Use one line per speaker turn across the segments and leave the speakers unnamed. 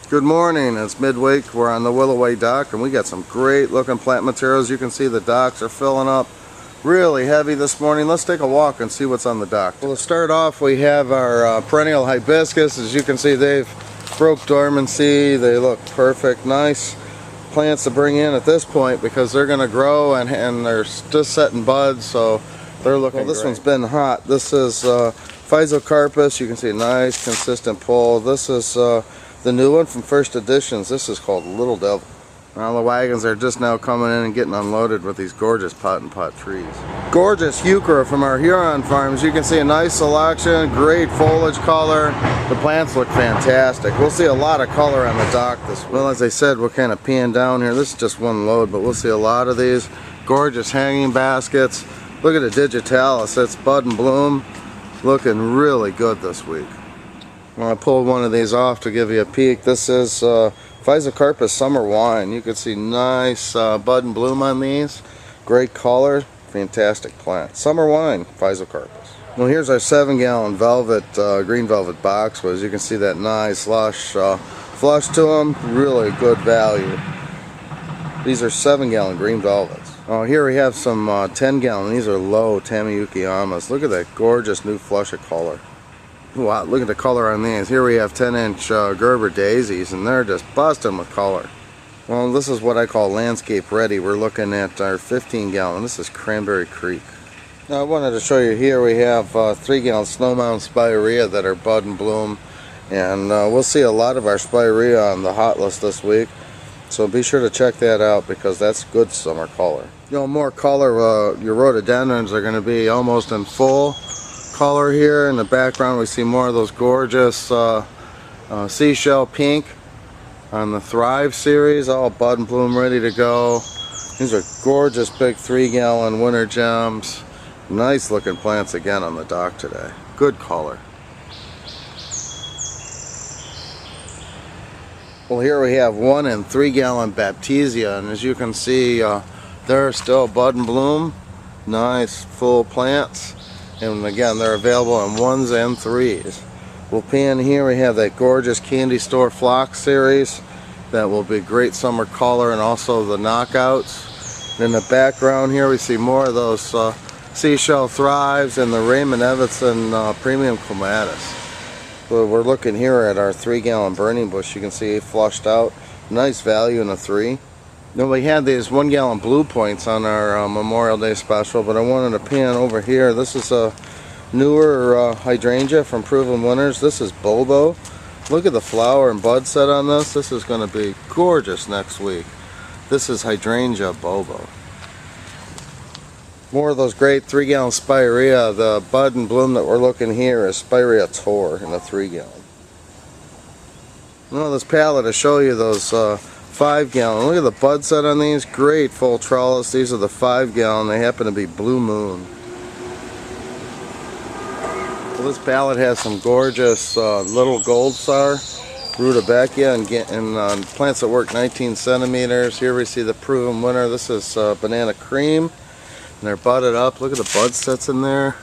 Good morning, it's midweek. We're on the Willoway dock and we got some great looking plant materials. You can see the docks are filling up really heavy this morning. Let's take a walk and see what's on the dock. Well, to start off, we have our perennial hibiscus. As you can see, they've broke dormancy. They look perfect. Nice plants to bring in at this point because they're going to grow and they're just setting buds, so they're looking great. This one's been hot. This is physocarpus. You can see a nice consistent pull. This is the new one from First Editions. This is called Little Devil. Now the wagons are just now coming in and getting unloaded with these gorgeous pot and pot trees. Gorgeous heuchera from our Huron farms. You can see a nice selection, great foliage color. The plants look fantastic. We'll see a lot of color on the dock this week. Well, as I said, we're kind of peeing down here. This is just one load, but we'll see a lot of these. Gorgeous hanging baskets. Look at the digitalis. It's bud and bloom. Looking really good this week. Well, I pulled one of these off to give you a peek. This is physocarpus summer wine. You can see nice bud and bloom on these. Great color, fantastic plant. Summer wine, physocarpus. Well, here's our 7-gallon velvet, green velvet box. As you can see, that nice lush flush to them. Really good value. These are 7-gallon green velvets. Oh, here we have some 10-gallon. These are low Tamiyuki-yamas. Look at that gorgeous new flush of color. Wow, look at the color on these. Here we have 10-inch Gerber daisies, and they're just busting with color. Well, this is what I call landscape ready. We're looking at our 15-gallon. This is Cranberry Creek. Now, I wanted to show you here we have 3-gallon Snow Mountain Spirea that are bud and bloom, and we'll see a lot of our Spirea on the hot list this week. So be sure to check that out because that's good summer color. You know, more color, your rhododendrons are going to be almost in full color here. In the background we see more of those gorgeous seashell pink on the Thrive series, all bud and bloom ready to go. These are gorgeous big 3-gallon winter gems. Nice looking plants again on the dock today. Good color. Well, here we have 1 and 3-gallon Baptisia, and as you can see they're still bud and bloom. Nice full plants. And again, they're available in 1s and 3s. We'll pan here. We have that gorgeous Candy Store Flock series. That will be great summer color, and also the knockouts. And in the background here, we see more of those Seashell Thrives and the Raymond Evanson Premium Clematis. So we're looking here at our 3-gallon burning bush. You can see flushed out. Nice value in a 3. Now we had these 1-gallon Blue Points on our Memorial Day special, but I wanted to pan over here. This is a newer hydrangea from Proven Winners. This is Bobo. Look at the flower and bud set on this. This is going to be gorgeous next week. This is hydrangea Bobo. More of those great 3-gallon Spirea. The bud and bloom that we're looking here is Spirea Tor in a 3-gallon. Well, this palette to show you those 5-gallon. Look at the bud set on these. Great full trellis. These are the 5-gallon. They happen to be Blue Moon. Well, this palette has some gorgeous little gold star, rutabaga, and plants that work 19 centimeters. Here we see the Proven Winner. This is Banana Cream, and they're budded up. Look at the bud sets in there.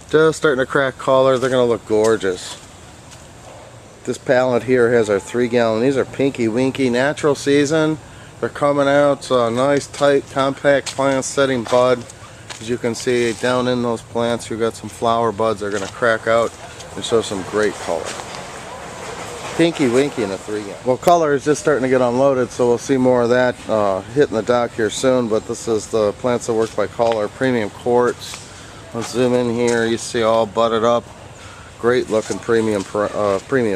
Just starting to crack color. They're going to look gorgeous. This palette here has our 3-gallon. These are Pinky Winky, natural season. They're coming out nice, tight, compact plants setting bud. As you can see down in those plants, you've got some flower buds that are going to crack out and show some great color. Pinky Winky in a 3-gallon. Well, color is just starting to get unloaded, so we'll see more of that hitting the dock here soon. But this is the plants that work by color. Premium Quartz. Let's zoom in here. You see all budded up. Great looking premium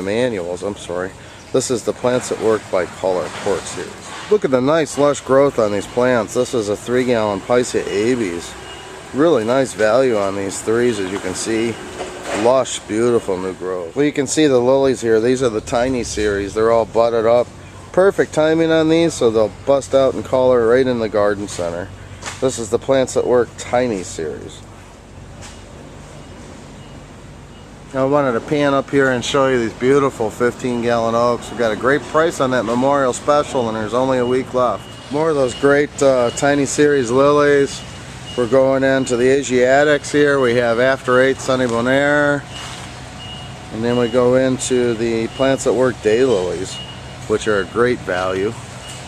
annuals. I'm sorry. This is the plants that work by color Quartz series. Look at the nice lush growth on these plants. This is a 3-gallon Picea abies. Really nice value on these 3s, as you can see. Lush, beautiful new growth. Well, you can see the lilies here. These are the tiny series. They're all budded up. Perfect timing on these, so they'll bust out in color right in the garden center. This is the plants that work tiny series. Now I wanted to pan up here and show you these beautiful 15-gallon oaks. We've got a great price on that Memorial Special, and there's only a week left. More of those great tiny series lilies. We're going into the Asiatics here. We have After 8 Sunny Bonaire. And then we go into the plants that work daylilies. which are a great value.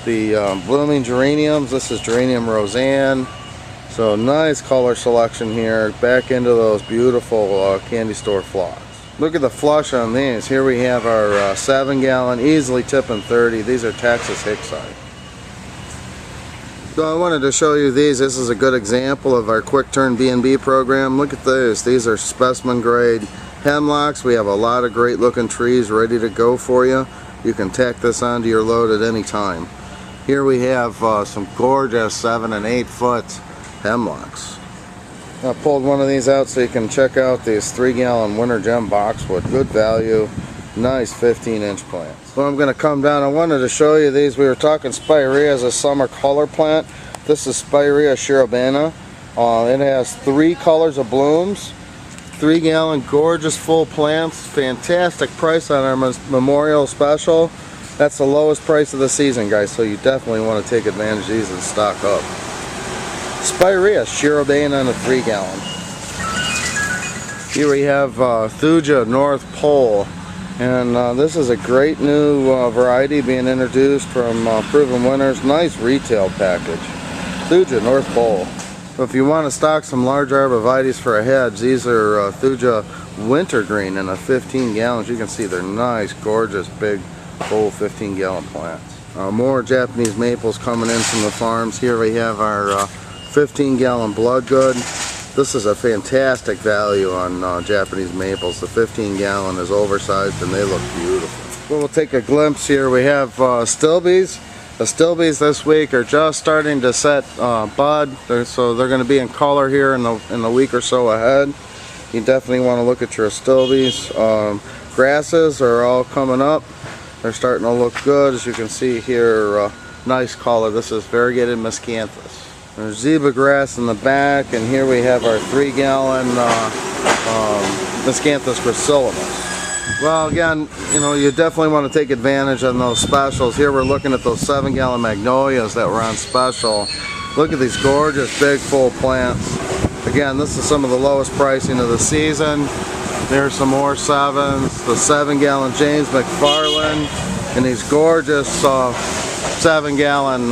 The blooming geraniums, this is geranium Roseanne. So nice color selection here, back into those beautiful candy store flocks. Look at the flush on these. Here we have our 7-gallon, easily tipping 30. These are Texas Hicksite. So I wanted to show you these. This is a good example of our quick turn B&B program. Look at those. These are specimen grade hemlocks. We have a lot of great looking trees ready to go for you. You can tack this onto your load at any time. Here we have some gorgeous 7 and 8 foot hemlocks. I pulled one of these out so you can check out these 3-gallon winter gem boxwood. Good value, nice 15-inch plants. So I'm going to come down. I wanted to show you these. We were talking spirea as a summer color plant. This is Spirea cherubana. It has 3 colors of blooms. 3-gallon gorgeous full plants. Fantastic price on our Memorial Special. That's the lowest price of the season, guys, so you definitely want to take advantage of these and stock up. Spirea cherubana in a 3-gallon. Here we have Thuja North Pole, and this is a great new variety being introduced from Proven Winners. Nice retail package. Thuja North Pole. So if you want to stock some large arborvitaes for a hedge, these are Thuja Wintergreen in a 15 gallons. You can see they're nice, gorgeous, big, full 15-gallon plants. More Japanese maples coming in from the farms. Here we have our 15-gallon Bloodgood. This is a fantastic value on Japanese maples. The 15-gallon is oversized and they look beautiful. We'll take a glimpse here. We have Stilbees. The Stilbees this week are just starting to set bud, so they're going to be in color here in the week or so ahead. You definitely want to look at your Stilbees. Grasses are all coming up. They're starting to look good, as you can see here. Nice color. This is variegated miscanthus. There's zebra grass in the back, and here we have our 3-gallon miscanthus gracilis. Well, again, you definitely want to take advantage of those specials. Here we're looking at those 7-gallon magnolias that were on special. Look at these gorgeous big full plants. Again, this is some of the lowest pricing of the season. There's some more 7s. The 7-gallon James McFarland, and these gorgeous 7-gallon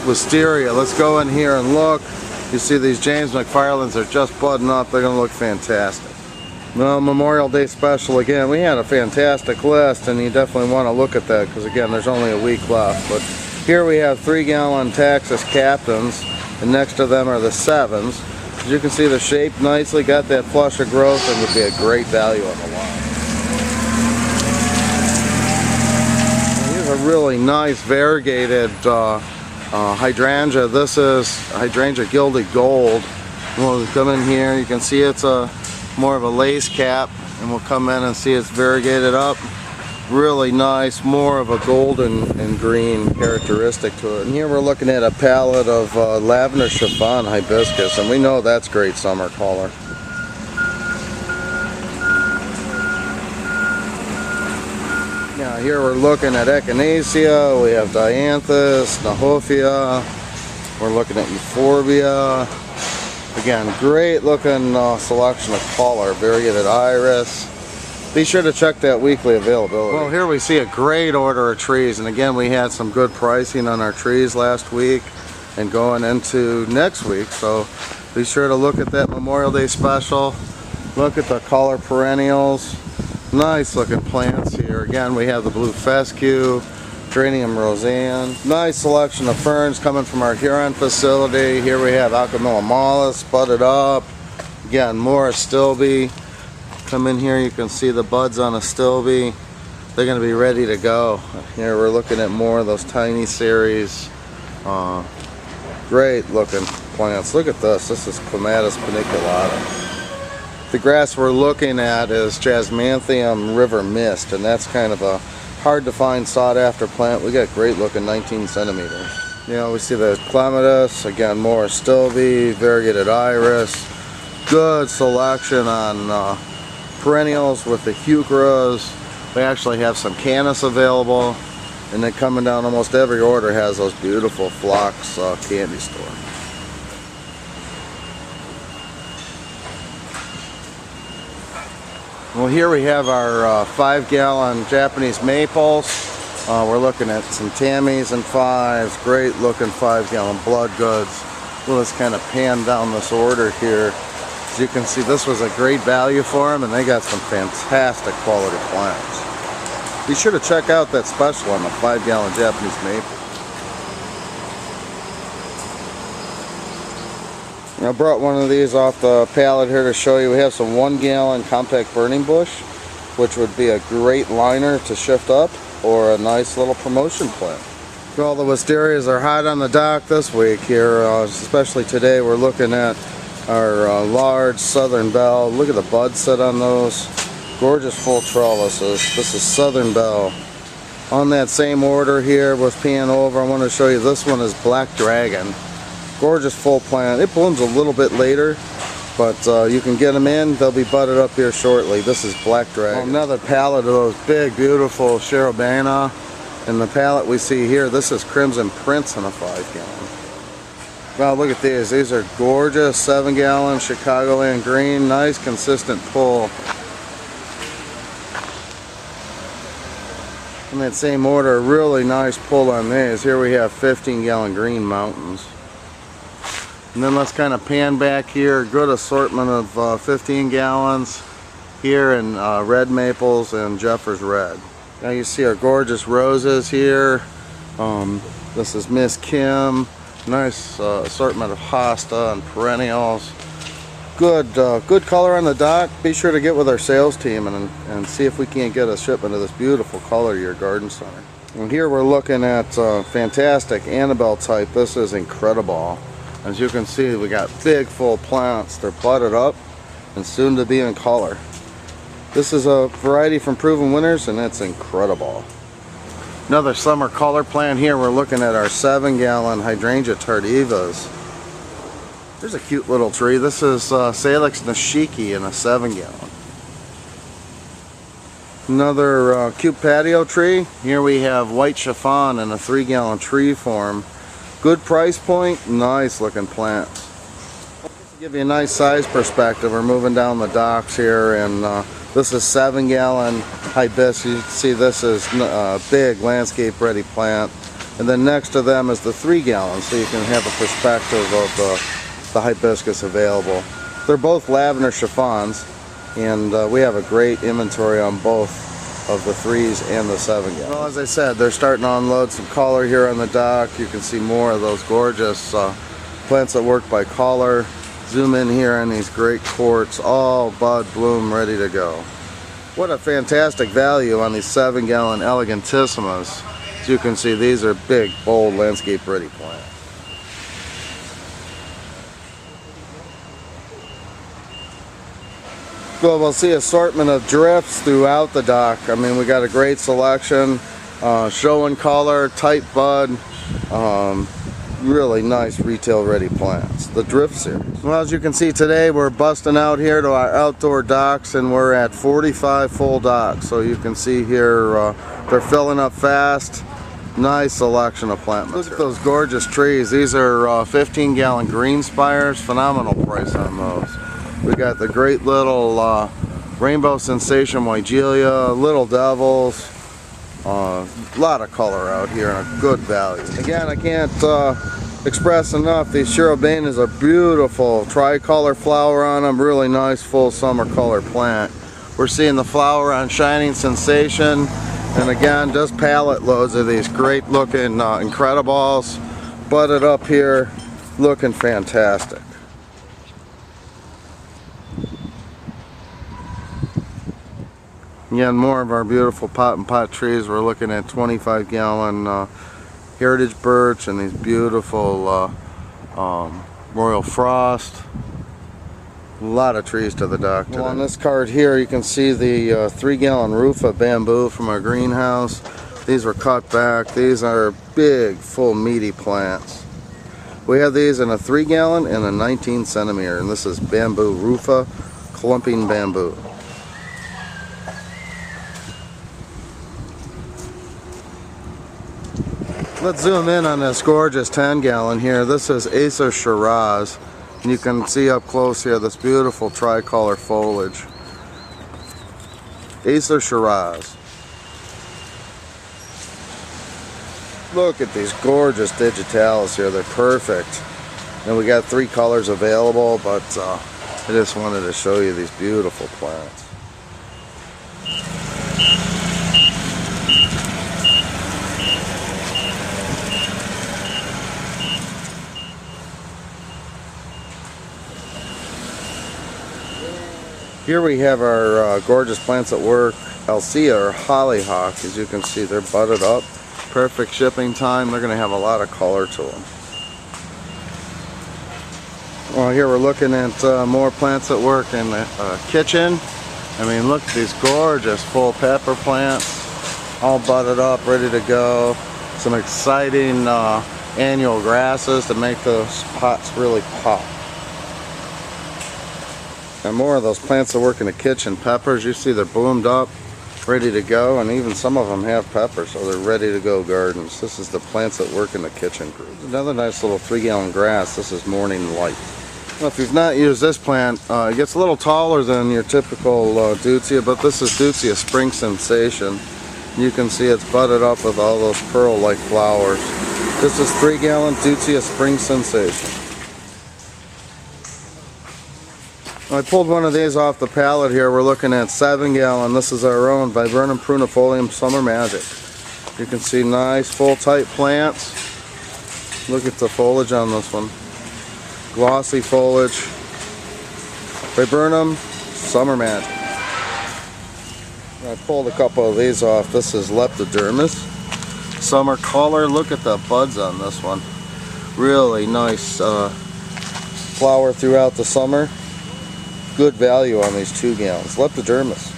wisteria. Let's go in here and look. You see these James McFarlands are just budding up. They're going to look fantastic. Well, Memorial Day special again. We had a fantastic list, and you definitely want to look at that because again, there's only a week left. But here we have 3-gallon Texas Captains, and next to them are the 7s. As you can see, they're shaped nicely, got that flush of growth, and would be a great value on the line. Here's a really nice variegated hydrangea. This is hydrangea gilded gold. We'll come in here, you can see it's more of a lace cap, and we'll come in and see it's variegated up. Really nice, more of a golden and green characteristic to it. And here we're looking at a palette of lavender chiffon hibiscus, and we know that's great summer color. Now here we're looking at echinacea, we have dianthus, nahofia, we're looking at euphorbia. Again, great looking selection of color, variegated iris. Be sure to check that weekly availability. Well, here we see a great order of trees, and again, we had some good pricing on our trees last week and going into next week, so be sure to look at that Memorial Day special. Look at the color perennials. Nice looking plants here. Again, we have the blue fescue, geranium Roseanne. Nice selection of ferns coming from our Huron facility. Here we have Alchemilla mollis budded up. Again, more Stilbe. Come in here, you can see the buds on a Stilbe. They're going to be ready to go. Here we're looking at more of those tiny series. Great looking plants. Look at this. This is Clematis paniculata. The grass we're looking at is Jasmanthium River Mist, and that's kind of a hard to find sought after plant. We got great looking 19 centimeters. We see the Clematis, again more Stilbe, variegated iris. Good selection on perennials with the heucheras. We actually have some canis available, and then coming down almost every order has those beautiful phlox candy store. Well, here we have our 5-gallon Japanese maples. We're looking at some Tammies and 5s, great looking 5-gallon blood goods. We'll just kind of pan down this order here. As you can see, this was a great value for them, and they got some fantastic quality plants. Be sure to check out that special on the 5-gallon Japanese maple. I brought one of these off the pallet here to show you. We have some 1-gallon compact burning bush, which would be a great liner to shift up, or a nice little promotion plant. All the wisterias are hot on the dock this week here, especially today. We're looking at our large Southern Belle. Look at the buds set on those. Gorgeous full trellises. This is Southern Belle. On that same order here with pan over, I want to show you this one is Black Dragon. Gorgeous full plant. It blooms a little bit later, but you can get them in. They'll be budded up here shortly. This is Black Dragon. Another pallet of those big, beautiful Cherubana. And the pallet we see here, this is Crimson Prince in a 5-gallon. Wow, look at these. These are gorgeous 7-gallon Chicagoland green. Nice, consistent pull. In that same order, really nice pull on these. Here we have 15-gallon green mountains. And then let's kind of pan back here. Good assortment of 15 gallons here in red maples and Jeffers red. Now you see our gorgeous roses here. This is Miss Kim. Nice assortment of hosta and perennials. Good color on the dock. Be sure to get with our sales team and see if we can't get a shipment of this beautiful color to your garden center. And here we're looking at fantastic Annabelle type. This is incredible. As you can see, we got big full plants. They're budded up and soon to be in color. This is a variety from Proven Winners, and it's incredible. Another summer color plant here. We're looking at our 7-gallon hydrangea tardivas. There's a cute little tree. This is Salix nishiki in a 7-gallon. Another cute patio tree. Here we have white chiffon in a 3-gallon tree form. Good price point, nice looking plants. To give you a nice size perspective, we're moving down the docks here, and this is 7-gallon hibiscus. You can see this is a big landscape ready plant. And then next to them is the 3-gallon, so you can have a perspective of the hibiscus available. They're both lavender chiffons, and we have a great inventory on both of the 3s and the 7-gallon. Well, as I said, they're starting to unload some color here on the dock. You can see more of those gorgeous plants that work by color. Zoom in here on these great quartz, all bud, bloom, ready to go. What a fantastic value on these 7-gallon elegantissimas. As you can see, these are big, bold, landscape ready plants. Well, we'll see assortment of drifts throughout the dock. I mean, we got a great selection, showing color, tight bud, really nice retail ready plants. The drift series. Well, as you can see today, we're busting out here to our outdoor docks, and we're at 45 full docks. So you can see here, they're filling up fast. Nice selection of plant material. Look at those gorgeous trees. These are 15-gallon green spires. Phenomenal price on those. We got the great little Rainbow Sensation Wygelia, Little Devils, a lot of color out here and a good value. Again, I can't express enough, these Cherubainas are beautiful, tricolor flower on them, really nice full summer color plant. We're seeing the flower on Shining Sensation, and again, just pallet loads of these great looking Incredibles, budded up here, looking fantastic. Again, more of our beautiful pot and pot trees. We're looking at 25-gallon Heritage Birch and these beautiful Royal Frost. A lot of trees to the dock today. Well, on this card here, you can see the 3-gallon Rufa bamboo from our greenhouse. These were cut back. These are big, full, meaty plants. We have these in a 3-gallon and a 19 centimeter, and this is bamboo Rufa, clumping bamboo. Let's zoom in on this gorgeous 10-gallon here. This is Acer Shiraz. And you can see up close here this beautiful tricolor foliage. Acer Shiraz. Look at these gorgeous digitalis here. They're perfect. And we got 3 colors available, but I just wanted to show you these beautiful plants. Here we have our gorgeous plants at work, Alcea or hollyhock. As you can see, they're budded up. Perfect shipping time. They're going to have a lot of color to them. Well, here we're looking at more plants at work in the kitchen. I mean, look at these gorgeous full pepper plants, all budded up, ready to go. Some exciting annual grasses to make those pots really pop. And more of those plants that work in the kitchen. Peppers, you see they're bloomed up, ready to go, and even some of them have peppers, so they're ready to go gardens. This is the plants that work in the kitchen group. Another nice little 3-gallon grass. This is Morning Light. Well, if you've not used this plant, it gets a little taller than your typical Deutzia, but this is Deutzia Spring Sensation. You can see it's budded up with all those pearl-like flowers. This is 3-gallon Deutzia Spring Sensation. I pulled one of these off the pallet here. We're looking at 7-gallon. This is our own Viburnum prunifolium Summer Magic. You can see nice full tight plants. Look at the foliage on this one. Glossy foliage. Viburnum Summer Magic. I pulled a couple of these off. This is Leptodermis Summer Color. Look at the buds on this one. Really nice flower throughout the summer. Good value on these 2 gallons. Leptodermis.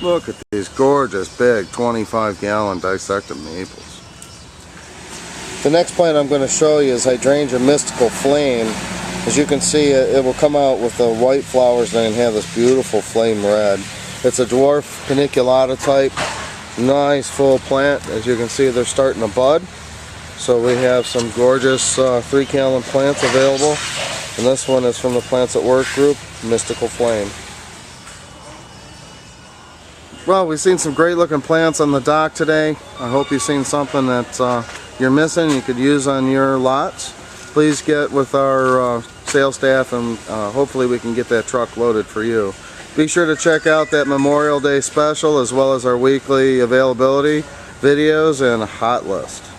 Look at these gorgeous big 25-gallon dissected maples. The next plant I'm going to show you is Hydrangea Mystical Flame. As you can see, it will come out with the white flowers and then have this beautiful flame red. It's a dwarf paniculata type. Nice full plant. As you can see, they're starting to bud. So we have some gorgeous 3-gallon plants available, and this one is from the Plants at Work group, Mystical Flame. Well, we've seen some great looking plants on the dock today. I hope you've seen something that you're missing you could use on your lots. Please get with our sales staff and hopefully we can get that truck loaded for you. Be sure to check out that Memorial Day special as well as our weekly availability videos and hot list.